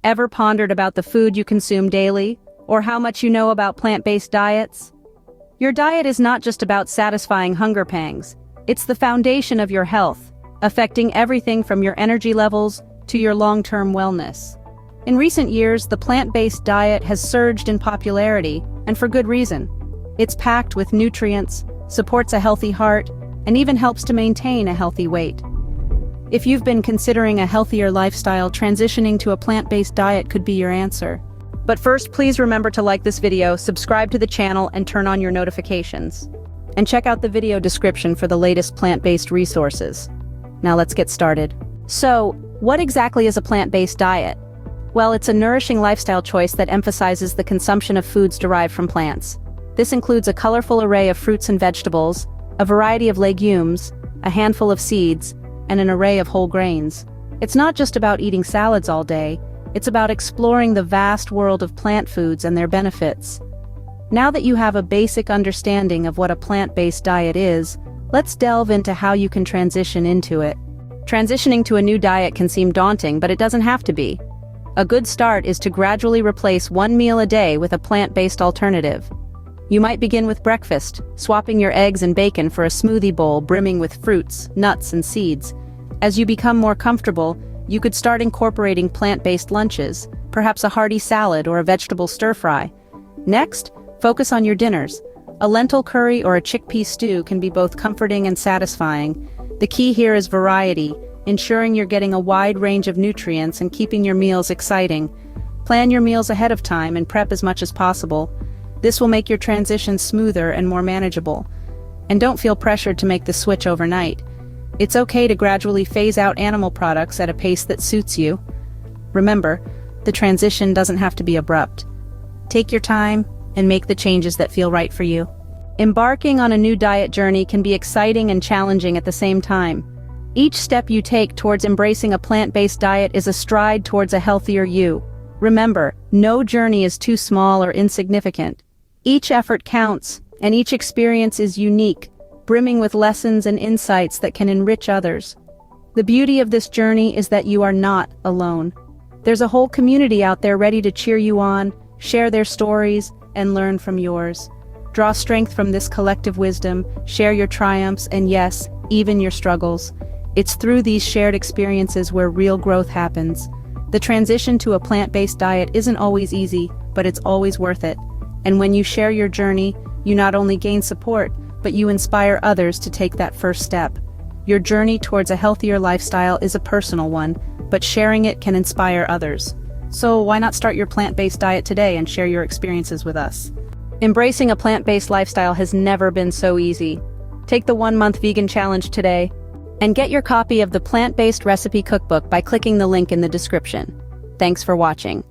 Ever pondered about the food you consume daily, or how much you know about plant-based diets? Your diet is not just about satisfying hunger pangs, it's the foundation of your health, affecting everything from your energy levels to your long-term wellness. In recent years, the plant-based diet has surged in popularity, and for good reason. It's packed with nutrients, supports a healthy heart, and even helps to maintain a healthy weight. If you've been considering a healthier lifestyle, transitioning to a plant-based diet could be your answer. But first, please remember to like this video, subscribe to the channel, and turn on your notifications. And check out the video description for the latest plant-based resources. Now let's get started. So, what exactly is a plant-based diet? Well, it's a nourishing lifestyle choice that emphasizes the consumption of foods derived from plants. This includes a colorful array of fruits and vegetables, a variety of legumes, a handful of seeds, and an array of whole grains. It's not just about eating salads all day, it's about exploring the vast world of plant foods and their benefits. Now that you have a basic understanding of what a plant-based diet is, let's delve into how you can transition into it. Transitioning to a new diet can seem daunting, but it doesn't have to be. A good start is to gradually replace one meal a day with a plant-based alternative. You might begin with breakfast, swapping your eggs and bacon for a smoothie bowl brimming with fruits, nuts, and seeds. As you become more comfortable, you could start incorporating plant-based lunches, perhaps a hearty salad or a vegetable stir-fry. Next, focus on your dinners. A lentil curry or a chickpea stew can be both comforting and satisfying. The key here is variety, ensuring you're getting a wide range of nutrients and keeping your meals exciting. Plan your meals ahead of time and prep as much as possible. This will make your transition smoother and more manageable. And don't feel pressured to make the switch overnight. It's okay to gradually phase out animal products at a pace that suits you. Remember, the transition doesn't have to be abrupt. Take your time and make the changes that feel right for you. Embarking on a new diet journey can be exciting and challenging at the same time. Each step you take towards embracing a plant-based diet is a stride towards a healthier you. Remember, no journey is too small or insignificant. Each effort counts, and each experience is unique, brimming with lessons and insights that can enrich others. The beauty of this journey is that you are not alone. There's a whole community out there ready to cheer you on, share their stories, and learn from yours. Draw strength from this collective wisdom, share your triumphs, and yes, even your struggles. It's through these shared experiences where real growth happens. The transition to a plant-based diet isn't always easy, but it's always worth it. And when you share your journey, you not only gain support, but you inspire others to take that first step. Your journey towards a healthier lifestyle is a personal one, but sharing it can inspire others. So why not start your plant-based diet today and share your experiences with us? Embracing a plant-based lifestyle has never been so easy. Take the 1-month vegan challenge today, and get your copy of the Plant-Based Recipe Cookbook by clicking the link in the description. Thanks for watching.